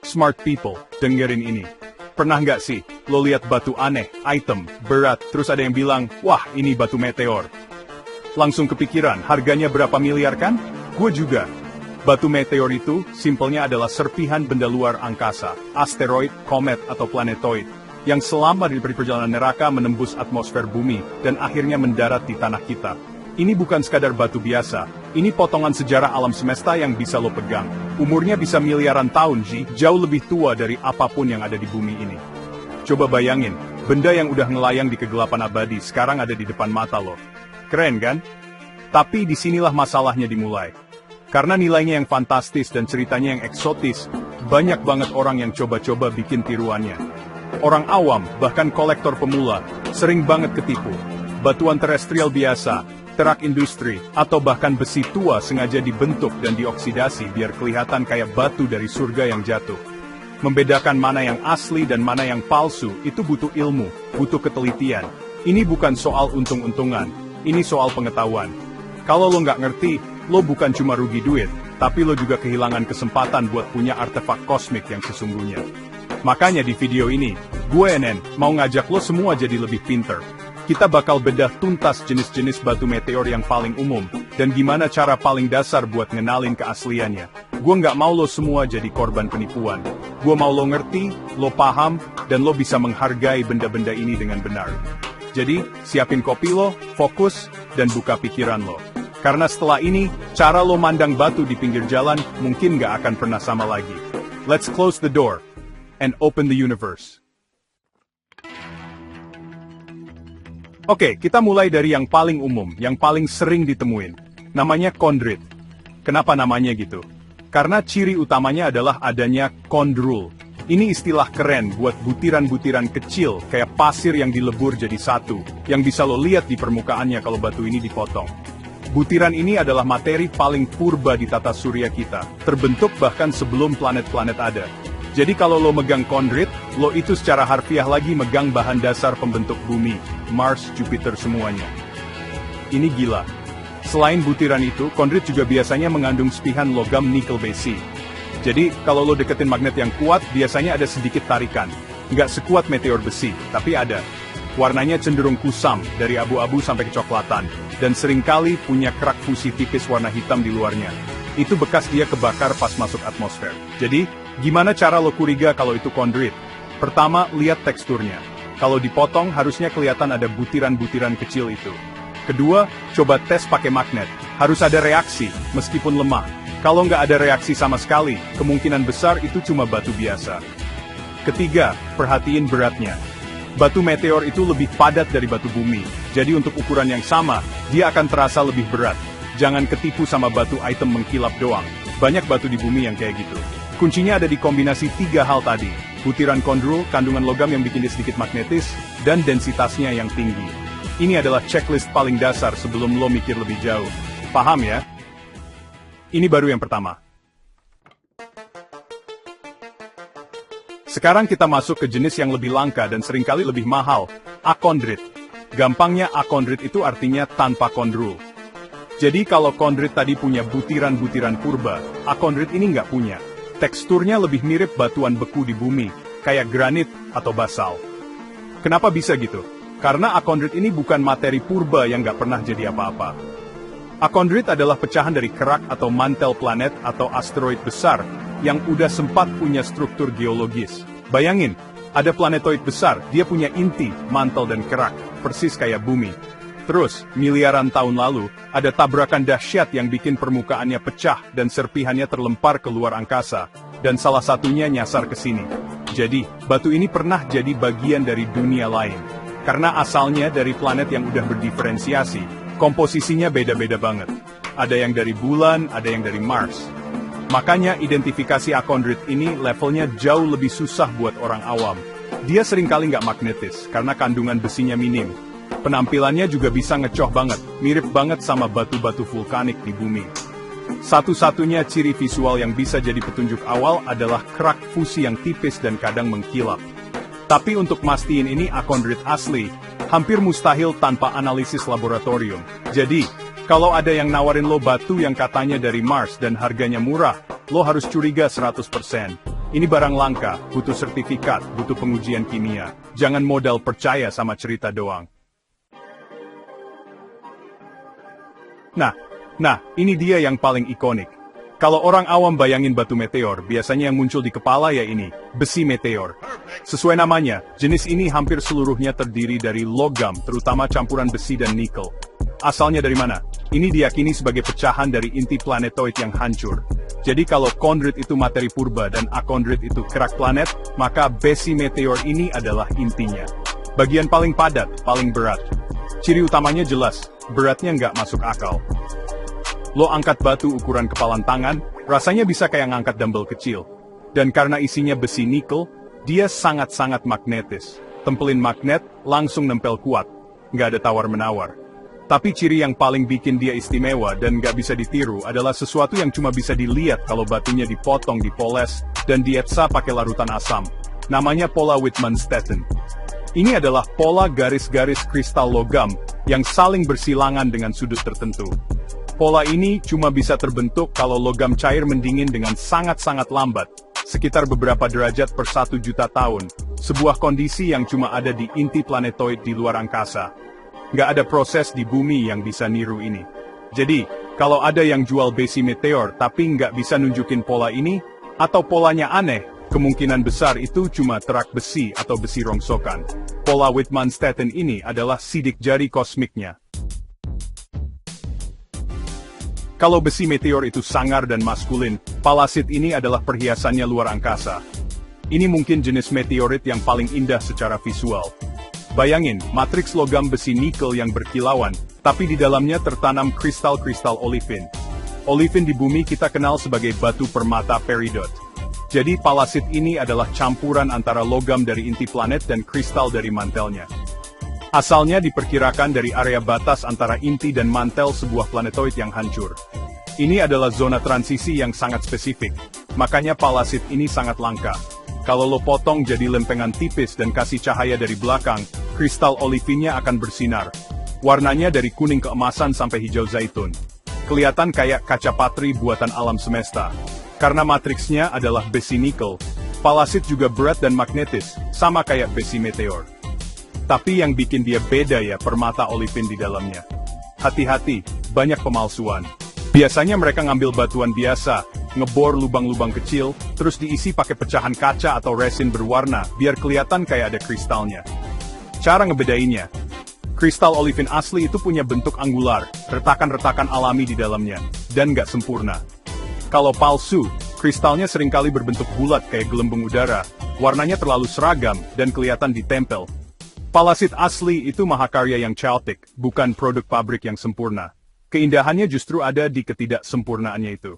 Smart people, dengerin ini. Pernah nggak sih, lo lihat batu aneh, item, berat, terus ada yang bilang, wah ini batu meteor. Langsung kepikiran, harganya berapa miliar kan? Gue juga. Batu meteor itu, simpelnya adalah serpihan benda luar angkasa, asteroid, komet, atau planetoid, yang selama di perjalanan neraka menembus atmosfer bumi, dan akhirnya mendarat di tanah kita. Ini bukan sekadar batu biasa, ini potongan sejarah alam semesta yang bisa lo pegang. Umurnya bisa miliaran tahun, jauh lebih tua dari apapun yang ada di bumi ini. Coba bayangin, benda yang udah ngelayang di kegelapan abadi sekarang ada di depan mata lo. Keren kan? Tapi disinilah masalahnya dimulai. Karena nilainya yang fantastis dan ceritanya yang eksotis, banyak banget orang yang coba-coba bikin tiruannya. Orang awam, bahkan kolektor pemula, sering banget ketipu. Batuan terestrial biasa, terak industri, atau bahkan besi tua sengaja dibentuk dan dioksidasi biar kelihatan kayak batu dari surga yang jatuh. Membedakan mana yang asli dan mana yang palsu itu butuh ilmu, butuh ketelitian. Ini bukan soal untung-untungan, ini soal pengetahuan. Kalau lo nggak ngerti, lo bukan cuma rugi duit, tapi lo juga kehilangan kesempatan buat punya artefak kosmik yang sesungguhnya. Makanya di video ini, gue Nen mau ngajak lo semua jadi lebih pinter. Kita bakal bedah tuntas jenis-jenis batu meteor yang paling umum, dan gimana cara paling dasar buat ngenalin keasliannya. Gue nggak mau lo semua jadi korban penipuan. Gue mau lo ngerti, lo paham, dan lo bisa menghargai benda-benda ini dengan benar. Jadi, siapin kopi lo, fokus, dan buka pikiran lo. Karena setelah ini, cara lo mandang batu di pinggir jalan mungkin nggak akan pernah sama lagi. Let's close the door, and open the universe. Oke, kita mulai dari yang paling umum, yang paling sering ditemuin. Namanya chondrite. Kenapa namanya gitu? Karena ciri utamanya adalah adanya chondrule. Ini istilah keren buat butiran-butiran kecil, kayak pasir yang dilebur jadi satu, yang bisa lo lihat di permukaannya kalau batu ini dipotong. Butiran ini adalah materi paling purba di tata surya kita, terbentuk bahkan sebelum planet-planet ada. Jadi kalau lo megang chondrite, lo itu secara harfiah lagi megang bahan dasar pembentuk bumi, Mars, Jupiter semuanya. Ini gila. Selain butiran itu, chondrite juga biasanya mengandung sepihan logam nikel besi. Jadi, kalau lo deketin magnet yang kuat, biasanya ada sedikit tarikan. Nggak sekuat meteor besi, tapi ada. Warnanya cenderung kusam, dari abu-abu sampai kecoklatan, dan seringkali punya kerak fusi tipis warna hitam di luarnya. Itu bekas dia kebakar pas masuk atmosfer. Jadi, gimana cara lo curiga kalau itu chondrite? Pertama, lihat teksturnya. Kalau dipotong, harusnya kelihatan ada butiran-butiran kecil itu. Kedua, coba tes pakai magnet. Harus ada reaksi, meskipun lemah. Kalau nggak ada reaksi sama sekali, kemungkinan besar itu cuma batu biasa. Ketiga, perhatiin beratnya. Batu meteor itu lebih padat dari batu bumi, jadi untuk ukuran yang sama, dia akan terasa lebih berat. Jangan ketipu sama batu item mengkilap doang. Banyak batu di bumi yang kayak gitu. Kuncinya ada di kombinasi tiga hal tadi. Butiran chondrule, kandungan logam yang bikin dia sedikit magnetis, dan densitasnya yang tinggi. Ini adalah checklist paling dasar sebelum lo mikir lebih jauh. Paham ya? Ini baru yang pertama. Sekarang kita masuk ke jenis yang lebih langka dan seringkali lebih mahal, achondrite. Gampangnya achondrite itu artinya tanpa chondrule. Jadi kalau chondrite tadi punya butiran-butiran purba, achondrite ini nggak punya. Teksturnya lebih mirip batuan beku di bumi, kayak granit atau basal. Kenapa bisa gitu? Karena achondrite ini bukan materi purba yang nggak pernah jadi apa-apa. Achondrite adalah pecahan dari kerak atau mantel planet atau asteroid besar yang udah sempat punya struktur geologis. Bayangin, ada planetoid besar, dia punya inti, mantel dan kerak, persis kayak bumi. Terus, miliaran tahun lalu, ada tabrakan dahsyat yang bikin permukaannya pecah dan serpihannya terlempar ke luar angkasa, dan salah satunya nyasar ke sini. Jadi, batu ini pernah jadi bagian dari dunia lain. Karena asalnya dari planet yang udah berdiferensiasi, komposisinya beda-beda banget. Ada yang dari bulan, ada yang dari Mars. Makanya identifikasi achondrite ini levelnya jauh lebih susah buat orang awam. Dia seringkali nggak magnetis, karena kandungan besinya minim. Penampilannya juga bisa ngecoh banget, mirip banget sama batu-batu vulkanik di bumi. Satu-satunya ciri visual yang bisa jadi petunjuk awal adalah kerak fusi yang tipis dan kadang mengkilap. Tapi untuk mastiin ini achondrite asli, hampir mustahil tanpa analisis laboratorium. Jadi, kalau ada yang nawarin lo batu yang katanya dari Mars dan harganya murah, lo harus curiga 100%. Ini barang langka, butuh sertifikat, butuh pengujian kimia. Jangan modal percaya sama cerita doang. Nah, ini dia yang paling ikonik. Kalau orang awam bayangin batu meteor, biasanya yang muncul di kepala ya ini, besi meteor. Sesuai namanya, jenis ini hampir seluruhnya terdiri dari logam, terutama campuran besi dan nikel. Asalnya dari mana? Ini diyakini sebagai pecahan dari inti planetoid yang hancur. Jadi kalau kondrit itu materi purba dan akondrit itu kerak planet, maka besi meteor ini adalah intinya. Bagian paling padat, paling berat. Ciri utamanya jelas, beratnya nggak masuk akal. Lo angkat batu ukuran kepalan tangan, rasanya bisa kayak ngangkat dumbbell kecil. Dan karena isinya besi nikel, dia sangat-sangat magnetis. Tempelin magnet, langsung nempel kuat. Nggak ada tawar-menawar. Tapi ciri yang paling bikin dia istimewa dan nggak bisa ditiru adalah sesuatu yang cuma bisa dilihat kalau batunya dipotong, dipoles, dan dietsa pakai larutan asam. Namanya pola Whitman-Stetton. Ini adalah pola garis-garis kristal logam yang saling bersilangan dengan sudut tertentu. Pola ini cuma bisa terbentuk kalau logam cair mendingin dengan sangat-sangat lambat, sekitar beberapa derajat per 1 juta tahun, sebuah kondisi yang cuma ada di inti planetoid di luar angkasa. Nggak ada proses di bumi yang bisa niru ini. Jadi, kalau ada yang jual besi meteor tapi nggak bisa nunjukin pola ini, atau polanya aneh, kemungkinan besar itu cuma terak besi atau besi rongsokan. Pola Whitman-Stetton ini adalah sidik jari kosmiknya. Kalau besi meteor itu sangar dan maskulin, palasit ini adalah perhiasannya luar angkasa. Ini mungkin jenis meteorit yang paling indah secara visual. Bayangin, matriks logam besi nikel yang berkilauan, tapi di dalamnya tertanam kristal-kristal olivin. Olivin di bumi kita kenal sebagai batu permata peridot. Jadi palasit ini adalah campuran antara logam dari inti planet dan kristal dari mantelnya. Asalnya diperkirakan dari area batas antara inti dan mantel sebuah planetoid yang hancur. Ini adalah zona transisi yang sangat spesifik, makanya palasit ini sangat langka. Kalau lo potong jadi lempengan tipis dan kasih cahaya dari belakang, kristal olivinnya akan bersinar. Warnanya dari kuning keemasan sampai hijau zaitun. Kelihatan kayak kaca patri buatan alam semesta. Karena matriksnya adalah besi nikel, palasit juga berat dan magnetis, sama kayak besi meteor. Tapi yang bikin dia beda ya permata olivin di dalamnya. Hati-hati, banyak pemalsuan. Biasanya mereka ngambil batuan biasa, ngebor lubang-lubang kecil, terus diisi pakai pecahan kaca atau resin berwarna, biar kelihatan kayak ada kristalnya. Cara ngebedainnya, kristal olivin asli itu punya bentuk angular, retakan-retakan alami di dalamnya, dan nggak sempurna. Kalau palsu, kristalnya seringkali berbentuk bulat kayak gelembung udara, warnanya terlalu seragam, dan kelihatan ditempel. Palasit asli itu mahakarya yang chaotic, bukan produk pabrik yang sempurna. Keindahannya justru ada di ketidaksempurnaannya itu.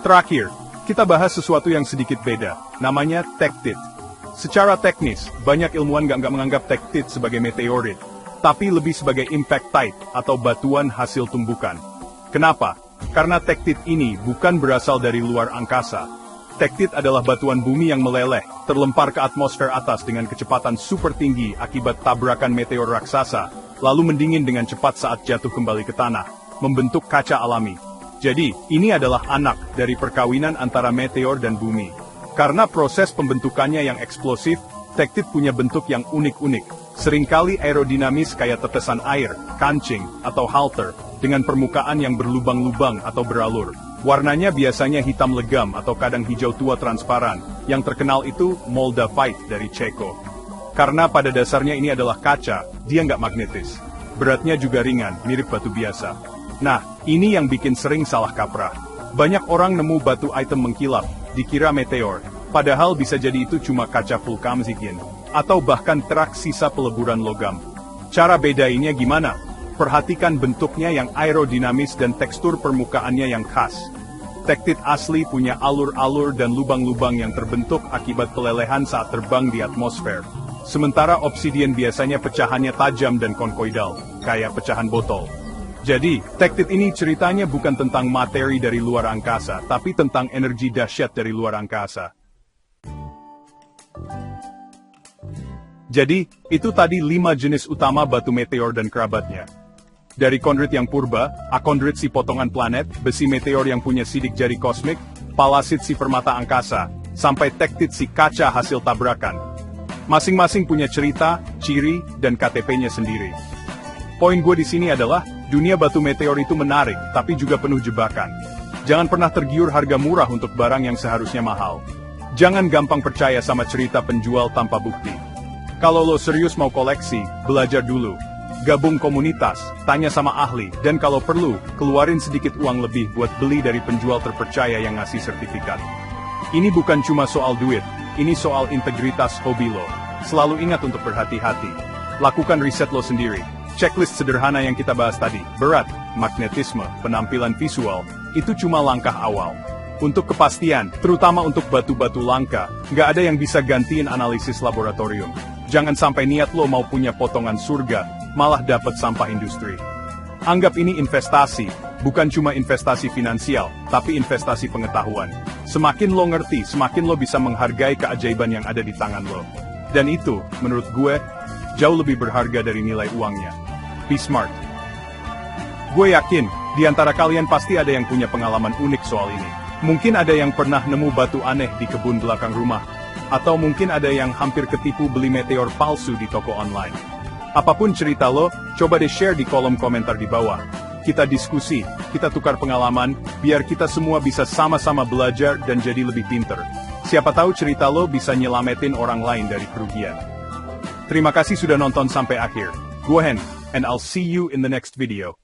Terakhir, kita bahas sesuatu yang sedikit beda, namanya tektit. Secara teknis, banyak ilmuwan nggak menganggap tektit sebagai meteorit, tapi lebih sebagai impactite atau batuan hasil tumbukan. Kenapa? Karena tektit ini bukan berasal dari luar angkasa. Tektit adalah batuan bumi yang meleleh, terlempar ke atmosfer atas dengan kecepatan super tinggi akibat tabrakan meteor raksasa, lalu mendingin dengan cepat saat jatuh kembali ke tanah, membentuk kaca alami. Jadi, ini adalah anak dari perkawinan antara meteor dan bumi. Karena proses pembentukannya yang eksplosif, tektit punya bentuk yang unik-unik, seringkali aerodinamis kayak tetesan air, kancing, atau halter, dengan permukaan yang berlubang-lubang atau beralur. Warnanya biasanya hitam legam atau kadang hijau tua transparan, yang terkenal itu moldavite dari Ceko. Karena pada dasarnya ini adalah kaca, dia nggak magnetis. Beratnya juga ringan, mirip batu biasa. Nah, ini yang bikin sering salah kaprah. Banyak orang nemu batu item mengkilap, dikira meteor, padahal bisa jadi itu cuma kaca vulkanzikin, atau bahkan terak sisa peleburan logam. Cara bedainnya gimana? Perhatikan bentuknya yang aerodinamis dan tekstur permukaannya yang khas. Tektit asli punya alur-alur dan lubang-lubang yang terbentuk akibat pelelehan saat terbang di atmosfer. Sementara obsidian biasanya pecahannya tajam dan konkoidal, kayak pecahan botol. Jadi, tektit ini ceritanya bukan tentang materi dari luar angkasa, tapi tentang energi dahsyat dari luar angkasa. Jadi, itu tadi 5 jenis utama batu meteor dan kerabatnya. Dari kondrit yang purba, akondrit si potongan planet, besi meteor yang punya sidik jari kosmik, palasit si permata angkasa, sampai tektit si kaca hasil tabrakan. Masing-masing punya cerita, ciri, dan KTP-nya sendiri. Poin gue di sini adalah, dunia batu meteor itu menarik, tapi juga penuh jebakan. Jangan pernah tergiur harga murah untuk barang yang seharusnya mahal. Jangan gampang percaya sama cerita penjual tanpa bukti. Kalau lo serius mau koleksi, belajar dulu. Gabung komunitas, tanya sama ahli, dan kalau perlu, keluarin sedikit uang lebih buat beli dari penjual terpercaya yang ngasih sertifikat. Ini bukan cuma soal duit, ini soal integritas hobi lo. Selalu ingat untuk berhati-hati. Lakukan riset lo sendiri. Checklist sederhana yang kita bahas tadi, berat, magnetisme, penampilan visual, itu cuma langkah awal. Untuk kepastian, terutama untuk batu-batu langka, nggak ada yang bisa gantiin analisis laboratorium. Jangan sampai niat lo mau punya potongan surga, malah dapat sampah industri. Anggap ini investasi, bukan cuma investasi finansial, tapi investasi pengetahuan. Semakin lo ngerti, semakin lo bisa menghargai keajaiban yang ada di tangan lo. Dan itu, menurut gue, jauh lebih berharga dari nilai uangnya. Be smart. Gue yakin, di antara kalian pasti ada yang punya pengalaman unik soal ini. Mungkin ada yang pernah nemu batu aneh di kebun belakang rumah. Atau mungkin ada yang hampir ketipu beli meteor palsu di toko online. Apapun cerita lo, coba deh share di kolom komentar di bawah. Kita diskusi, kita tukar pengalaman, biar kita semua bisa sama-sama belajar dan jadi lebih pinter. Siapa tahu cerita lo bisa nyelamatin orang lain dari kerugian. Terima kasih sudah nonton sampai akhir. Gue Hen, and I'll see you in the next video.